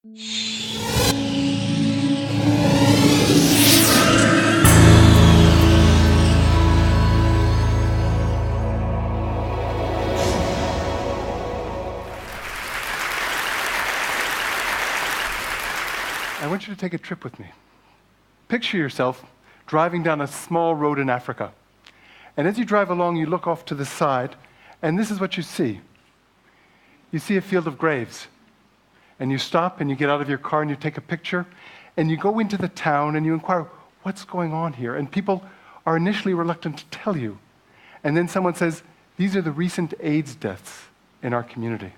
I want you to take a trip with me. Picture yourself driving down a small road in Africa. And as you drive along, you look off to the side, and this is what you see. You see a field of graves. And you stop, and you get out of your car, and you take a picture, and you go into the town, and you inquire, what's going on here? And people are initially reluctant to tell you. And then someone says, these are the recent AIDS deaths in our community.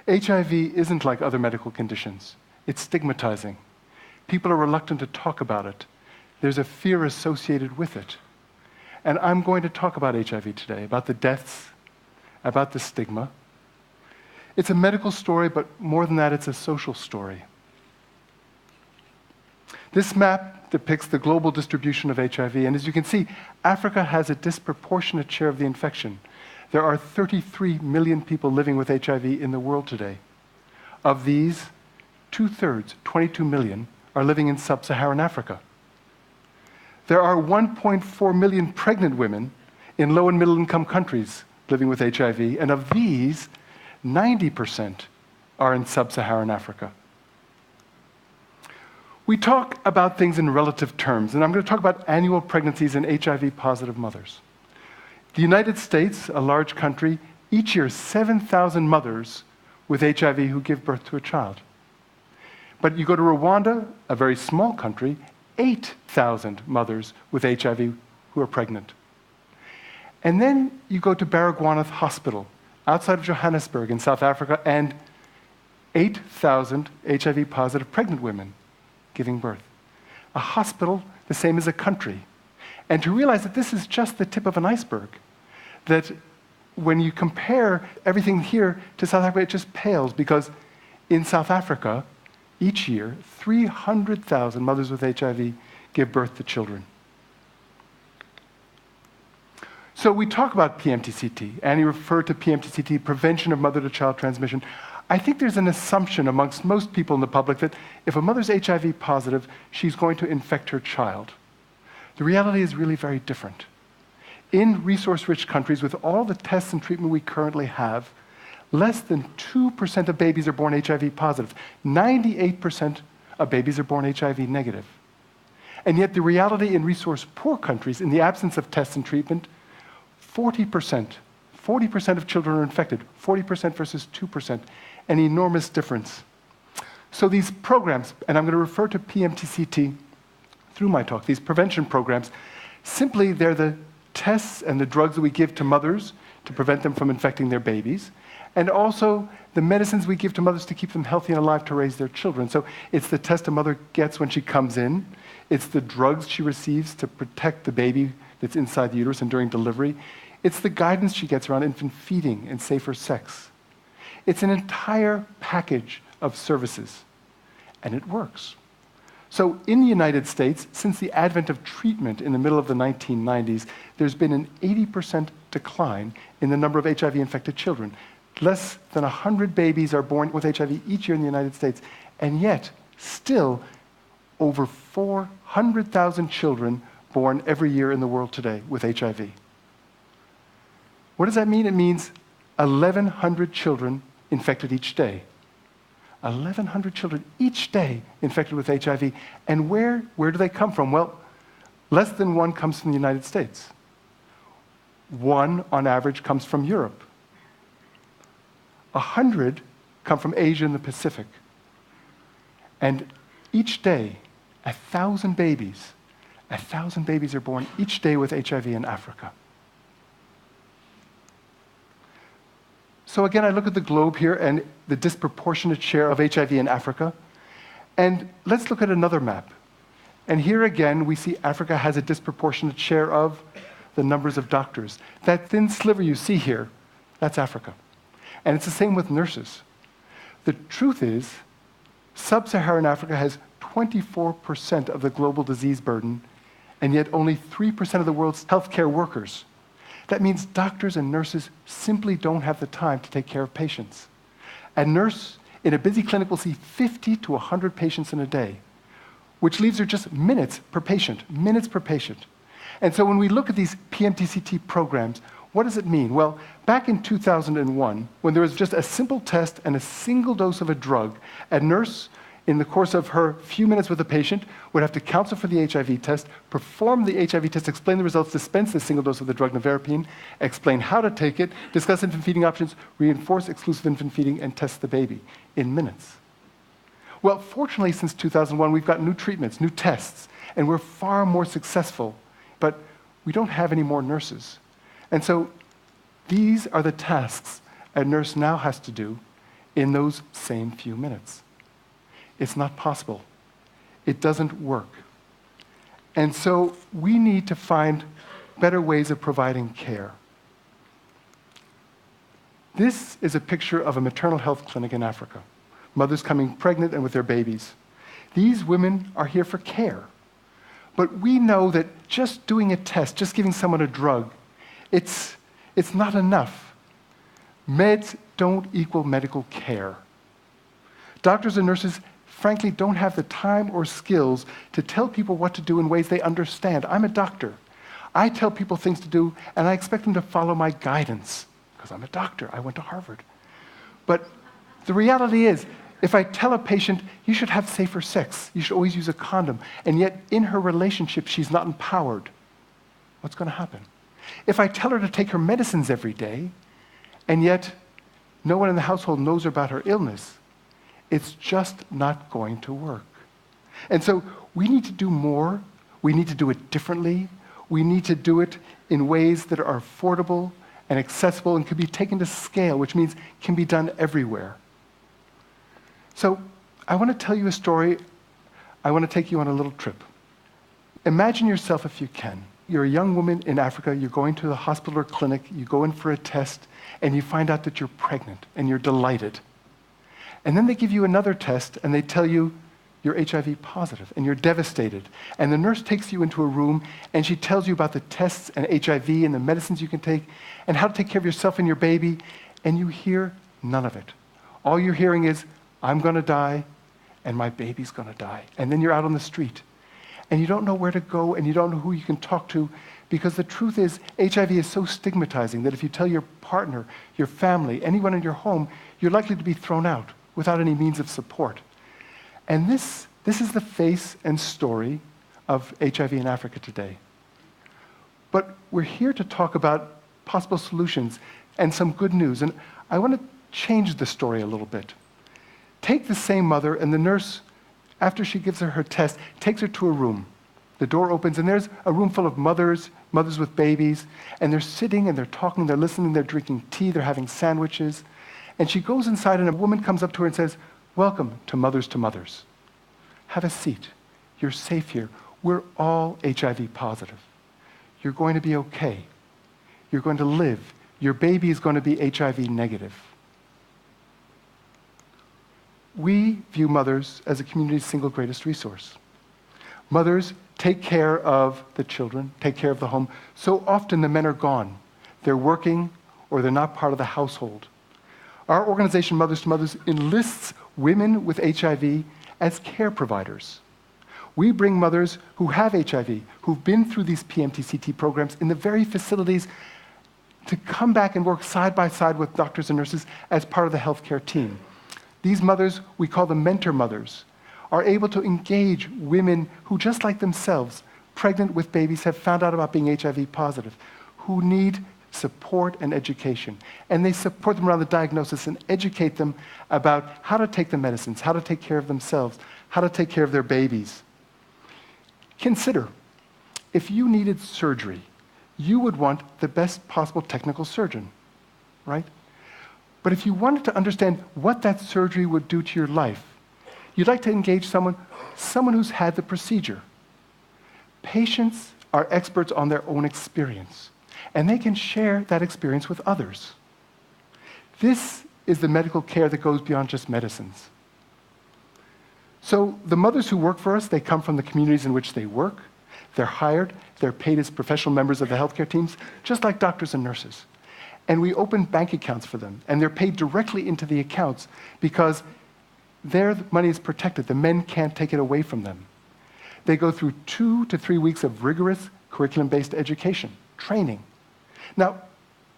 HIV isn't like other medical conditions. It's stigmatizing. People are reluctant to talk about it. There's a fear associated with it. And I'm going to talk about HIV today, about the deaths, about the stigma. It's a medical story, but more than that, it's a social story. This map depicts the global distribution of HIV, and as you can see, Africa has a disproportionate share of the infection. There are 33 million people living with HIV in the world today. Of these, 2/3, 22 million, are living in sub-Saharan Africa. There are 1.4 million pregnant women in low and middle-income countries living with HIV, and of these, 90% are in sub-Saharan Africa. We talk about things in relative terms, and I'm going to talk about annual pregnancies in HIV-positive mothers. The United States, a large country, each year 7,000 mothers with HIV who give birth to a child. But you go to Rwanda, a very small country, 8,000 mothers with HIV who are pregnant. And then you go to Baragwanath Hospital, outside of Johannesburg in South Africa, and 8,000 HIV-positive pregnant women giving birth. A hospital the same as a country. And to realize that this is just the tip of an iceberg, that when you compare everything here to South Africa, it just pales, because in South Africa, each year, 300,000 mothers with HIV give birth to children. So we talk about PMTCT, and you refer to PMTCT, prevention of mother-to-child transmission. I think there's an assumption amongst most people in the public that if a mother's HIV positive, she's going to infect her child. The reality is really very different. In resource-rich countries, with all the tests and treatment we currently have, less than 2% of babies are born HIV positive. 98% of babies are born HIV negative. And yet the reality in resource-poor countries, in the absence of tests and treatment, 40% of children are infected, 40% versus 2%, an enormous difference. So these programs, and I'm going to refer to PMTCT through my talk, these prevention programs, simply they're the tests and the drugs that we give to mothers to prevent them from infecting their babies, and also the medicines we give to mothers to keep them healthy and alive to raise their children. So it's the test a mother gets when she comes in, it's the drugs she receives to protect the baby that's inside the uterus and during delivery, it's the guidance she gets around infant feeding and safer sex. It's an entire package of services, and it works. So in the United States, since the advent of treatment in the middle of the 1990s, there's been an 80% decline in the number of HIV-infected children. Less than 100 babies are born with HIV each year in the United States, and yet, still, over 400,000 children born every year in the world today with HIV. What does that mean? It means 1,100 children infected each day. 1,100 children each day infected with HIV. And where do they come from? Well, less than one comes from the United States. One, on average, comes from Europe. 100 come from Asia and the Pacific. And each day, 1,000 babies are born each day with HIV in Africa. So again, I look at the globe here and the disproportionate share of HIV in Africa. And let's look at another map. And here again, we see Africa has a disproportionate share of the numbers of doctors. That thin sliver you see here, that's Africa. And it's the same with nurses. The truth is, sub-Saharan Africa has 24% of the global disease burden, and yet only 3% of the world's healthcare workers. That means doctors and nurses simply don't have the time to take care of patients. A nurse In a busy clinic, will see 50 to 100 patients in a day, which leaves her just minutes per patient, minutes per patient. And so when we look at these PMTCT programs, what does it mean? Well, back in 2001, when there was just a simple test and a single dose of a drug, a nurse, in the course of her few minutes with a patient, would have to counsel for the HIV test, perform the HIV test, explain the results, dispense the single dose of the drug nevirapine, explain how to take it, discuss infant feeding options, reinforce exclusive infant feeding, and test the baby in minutes. Well, fortunately, since 2001, we've got new treatments, new tests, and we're far more successful, but we don't have any more nurses. And so these are the tasks a nurse now has to do in those same few minutes. It's not possible. It doesn't work. And so we need to find better ways of providing care. This is a picture of a maternal health clinic in Africa. Mothers coming pregnant and with their babies. These women are here for care. But we know that just doing a test, just giving someone a drug, it's not enough. Meds don't equal medical care. Doctors and nurses frankly don't have the time or skills to tell people what to do in ways they understand. I'm a doctor. I tell people things to do, and I expect them to follow my guidance, because I'm a doctor. I went to Harvard. But the reality is, if I tell a patient, you should have safer sex, you should always use a condom, and yet in her relationship she's not empowered, what's going to happen? If I tell her to take her medicines every day, and yet no one in the household knows about her illness, it's just not going to work. And so we need to do more. We need to do it differently. We need to do it in ways that are affordable and accessible and can be taken to scale, which means can be done everywhere. So I want to tell you a story. I want to take you on a little trip. Imagine yourself, if you can. You're a young woman in Africa. You're going to the hospital or clinic. You go in for a test, and you find out that you're pregnant, and you're delighted. And then they give you another test, and they tell you you're HIV positive, and you're devastated. And the nurse takes you into a room, and she tells you about the tests and HIV and the medicines you can take, and how to take care of yourself and your baby, and you hear none of it. All you're hearing is, I'm going to die, and my baby's going to die. And then you're out on the street, and you don't know where to go, and you don't know who you can talk to, because the truth is, HIV is so stigmatizing that if you tell your partner, your family, anyone in your home, you're likely to be thrown out without any means of support. And this is the face and story of HIV in Africa today. But we're here to talk about possible solutions and some good news. And I want to change the story a little bit. Take the same mother, and the nurse, after she gives her test, takes her to a room. The door opens, and there's a room full of mothers with babies, and they're sitting, and they're talking, they're listening, they're drinking tea, they're having sandwiches. And she goes inside, and a woman comes up to her and says, welcome to Mothers to Mothers. Have a seat. You're safe here. We're all HIV positive. You're going to be okay. You're going to live. Your baby is going to be HIV negative. We view mothers as the community's single greatest resource. Mothers take care of the children, take care of the home. So often the men are gone. They're working, or they're not part of the household. Our organization, Mothers to Mothers, enlists women with HIV as care providers. We bring mothers who have HIV, who've been through these PMTCT programs in the very facilities, to come back and work side by side with doctors and nurses as part of the healthcare team. These mothers, we call them mentor mothers, are able to engage women who, just like themselves, pregnant with babies, have found out about being HIV positive, who need support and education. And they support them around the diagnosis and educate them about how to take the medicines, how to take care of themselves, how to take care of their babies. Consider, if you needed surgery, you would want the best possible technical surgeon, right? But if you wanted to understand what that surgery would do to your life, you'd like to engage someone who's had the procedure. Patients are experts on their own experience, and they can share that experience with others. This is the medical care that goes beyond just medicines. So the mothers who work for us, they come from the communities in which they work. They're hired, they're paid as professional members of the healthcare teams, just like doctors and nurses. And we open bank accounts for them, and they're paid directly into the accounts, because their money is protected. The men can't take it away from them. They go through 2 to 3 weeks of rigorous curriculum-based education, training. Now,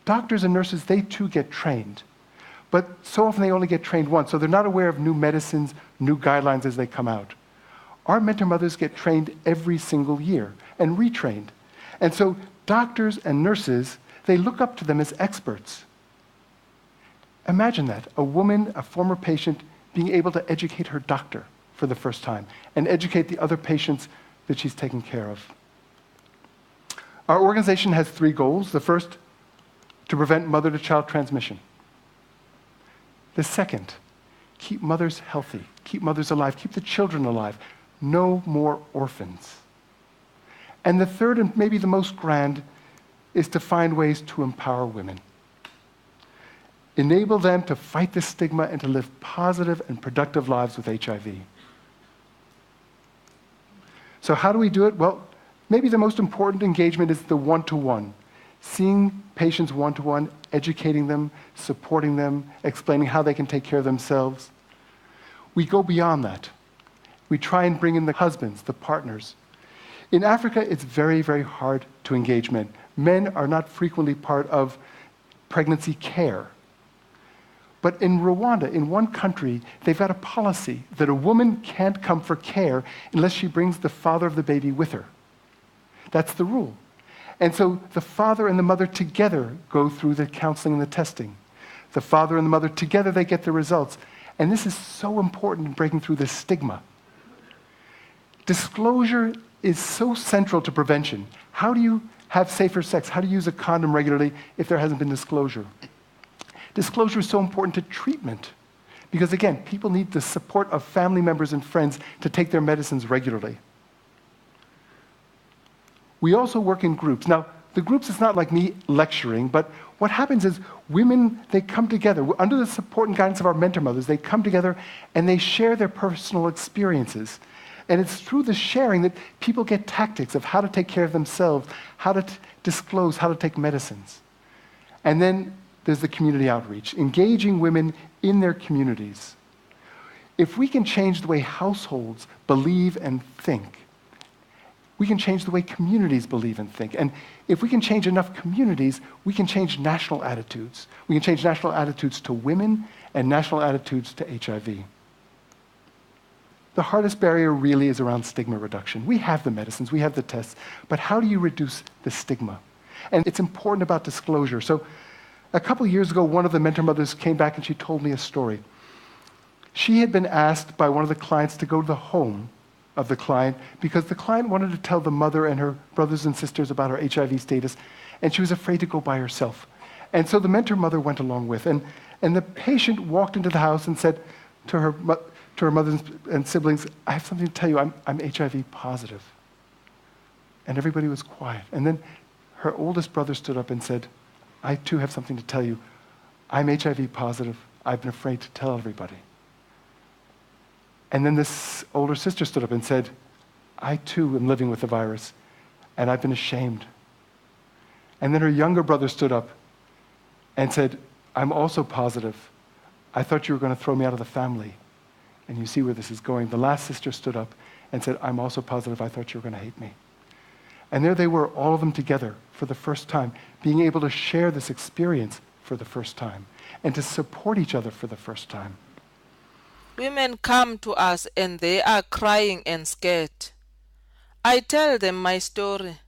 doctors and nurses, they too get trained, but so often they only get trained once, so they're not aware of new medicines, new guidelines as they come out. Our mentor mothers get trained every single year and retrained. And so doctors and nurses, they look up to them as experts. Imagine that, a woman, a former patient, being able to educate her doctor for the first time and educate the other patients that she's taking care of. Our organization has 3 goals. The first, to prevent mother-to-child transmission. The second, keep mothers healthy, keep mothers alive, keep the children alive. No more orphans. And the third, and maybe the most grand, is to find ways to empower women. Enable them to fight the stigma and to live positive and productive lives with HIV. So how do we do it? Well, maybe the most important engagement is the one-to-one. Seeing patients one-to-one, educating them, supporting them, explaining how they can take care of themselves. We go beyond that. We try and bring in the husbands, the partners. In Africa, it's very, very hard to engage men. Men are not frequently part of pregnancy care. But in Rwanda, in one country, they've got a policy that a woman can't come for care unless she brings the father of the baby with her. That's the rule. And so the father and the mother together go through the counseling and the testing. The father and the mother together, they get the results. And this is so important in breaking through this stigma. Disclosure is so central to prevention. How do you have safer sex? How do you use a condom regularly if there hasn't been disclosure? Disclosure is so important to treatment because, again, people need the support of family members and friends to take their medicines regularly. We also work in groups. Now, the groups, it's not like me lecturing, but what happens is women, they come together. Under the support and guidance of our mentor mothers, they come together and they share their personal experiences. And it's through the sharing that people get tactics of how to take care of themselves, how to disclose, how to take medicines. And then there's the community outreach, engaging women in their communities. If we can change the way households believe and think, we can change the way communities believe and think. And if we can change enough communities, we can change national attitudes. We can change national attitudes to women and national attitudes to HIV. The hardest barrier really is around stigma reduction. We have the medicines, we have the tests, but how do you reduce the stigma? And it's important about disclosure. So a couple years ago, one of the mentor mothers came back and she told me a story. She had been asked by one of the clients to go to the home of the client because the client wanted to tell the mother and her brothers and sisters about her HIV status, and she was afraid to go by herself. And so the mentor mother went along with, and the patient walked into the house and said to her mother and siblings, "I have something to tell you, I'm HIV positive." And everybody was quiet. And then her oldest brother stood up and said, "I too have something to tell you. I'm HIV positive. I've been afraid to tell everybody." And then this older sister stood up and said, "I too am living with the virus, and I've been ashamed." And then her younger brother stood up and said, "I'm also positive. I thought you were going to throw me out of the family." And you see where this is going. The last sister stood up and said, "I'm also positive. I thought you were going to hate me." And there they were, all of them together for the first time, being able to share this experience for the first time and to support each other for the first time. Women come to us and they are crying and scared. I tell them my story,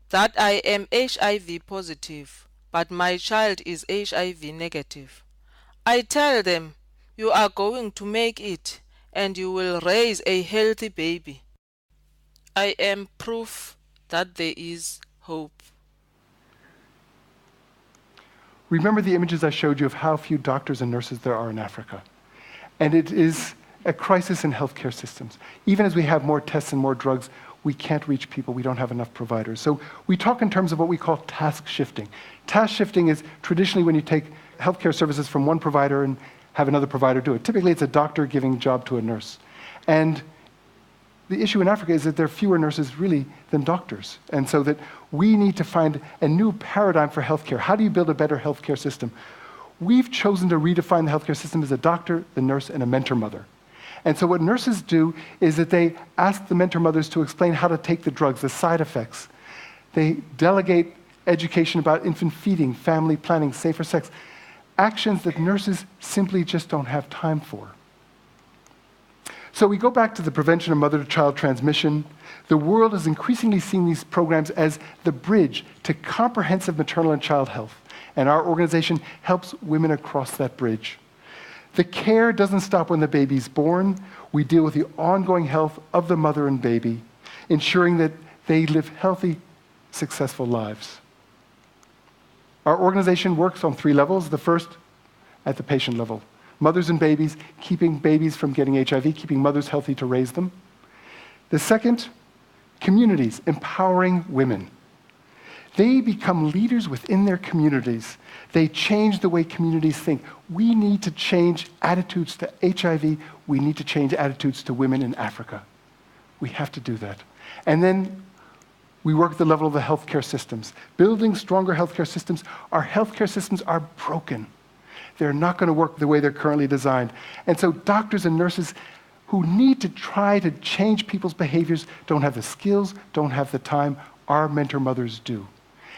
that I am HIV positive, but my child is HIV negative. I tell them, you are going to make it and you will raise a healthy baby. I am proof that there is hope. Remember the images I showed you of how few doctors and nurses there are in Africa. And it is a crisis in healthcare systems. Even as we have more tests and more drugs, we can't reach people. We don't have enough providers. So we talk in terms of what we call task shifting. Task shifting is traditionally when you take healthcare services from one provider and have another provider do it. Typically, it's a doctor giving a job to a nurse. And the issue in Africa is that there are fewer nurses really than doctors. And so that we need to find a new paradigm for healthcare. How do you build a better healthcare system? We've chosen to redefine the healthcare system as a doctor, the nurse, and a mentor mother. And so what nurses do is that they ask the mentor mothers to explain how to take the drugs, the side effects. They delegate education about infant feeding, family planning, safer sex, actions that nurses simply just don't have time for. So we go back to the prevention of mother-to-child transmission. The world is increasingly seeing these programs as the bridge to comprehensive maternal and child health, and our organization helps women across that bridge. The care doesn't stop when the baby's born. We deal with the ongoing health of the mother and baby, ensuring that they live healthy, successful lives. Our organization works on 3 levels. The first, at the patient level. Mothers and babies, keeping babies from getting HIV, keeping mothers healthy to raise them. The second, communities, empowering women. They become leaders within their communities. They change the way communities think. We need to change attitudes to HIV. We need to change attitudes to women in Africa. We have to do that. And then we work at the level of the healthcare systems. Building stronger healthcare systems. Our healthcare systems are broken. They're not going to work the way they're currently designed. And so doctors and nurses who need to try to change people's behaviors don't have the skills, don't have the time. Our mentor mothers do.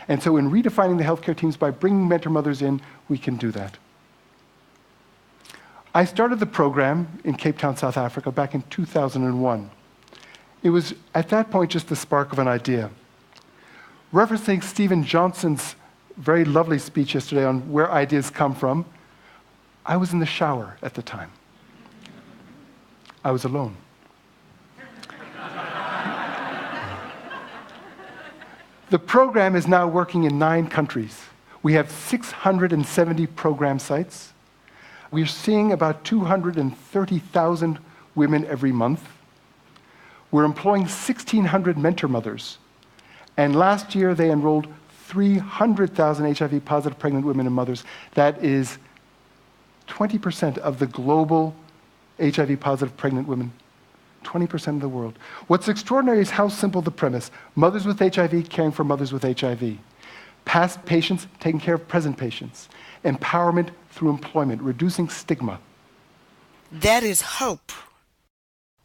And so in redefining the healthcare teams by bringing mentor mothers in, we can do that. I started the program in Cape Town, South Africa back in 2001. It was at that point just the spark of an idea. Referencing Stephen Johnson's very lovely speech yesterday on where ideas come from, I was in the shower at the time. I was alone. The program is now working in 9 countries. We have 670 program sites. We're seeing about 230,000 women every month. We're employing 1,600 mentor mothers. And last year, they enrolled 300,000 HIV-positive pregnant women and mothers. That is 20% of the global HIV-positive pregnant women. 20% of the world. What's extraordinary is how simple the premise. Mothers with HIV caring for mothers with HIV. Past patients taking care of present patients. Empowerment through employment, reducing stigma. There is hope.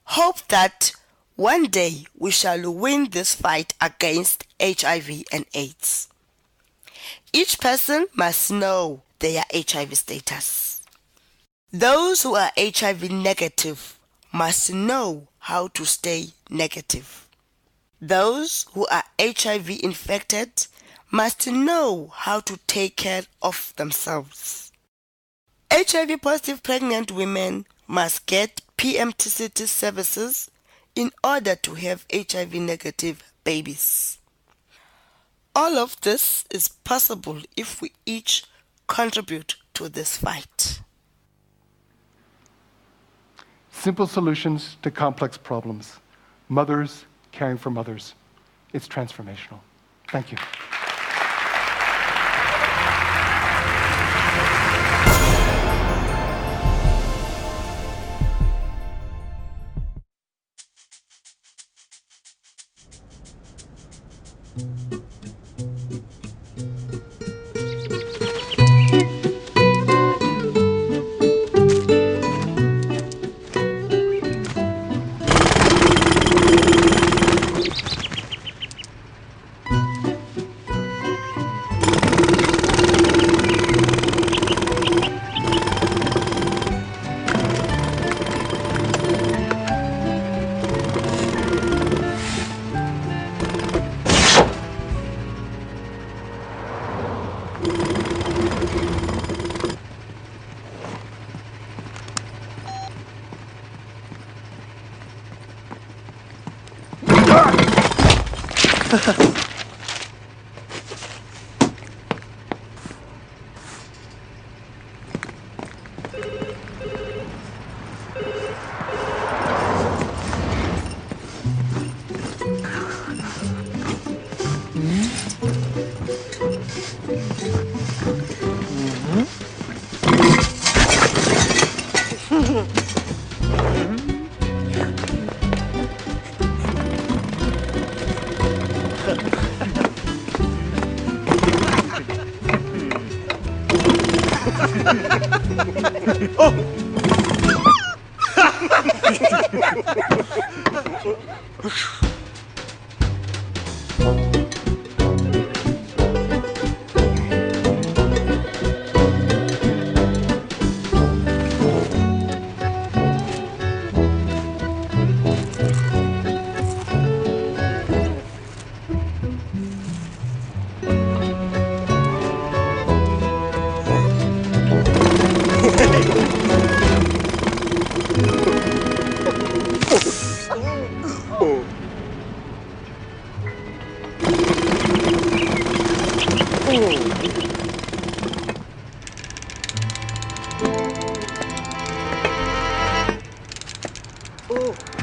Hope that one day we shall win this fight against HIV and AIDS. Each person must know their HIV status. Those who are HIV negative must know how to stay negative. Those who are HIV infected must know how to take care of themselves. HIV positive pregnant women must get PMTCT services in order to have HIV negative babies. All of this is possible if we each contribute to this fight. Simple solutions to complex problems. Mothers caring for mothers. It's transformational. Thank you. Oh! Thank you.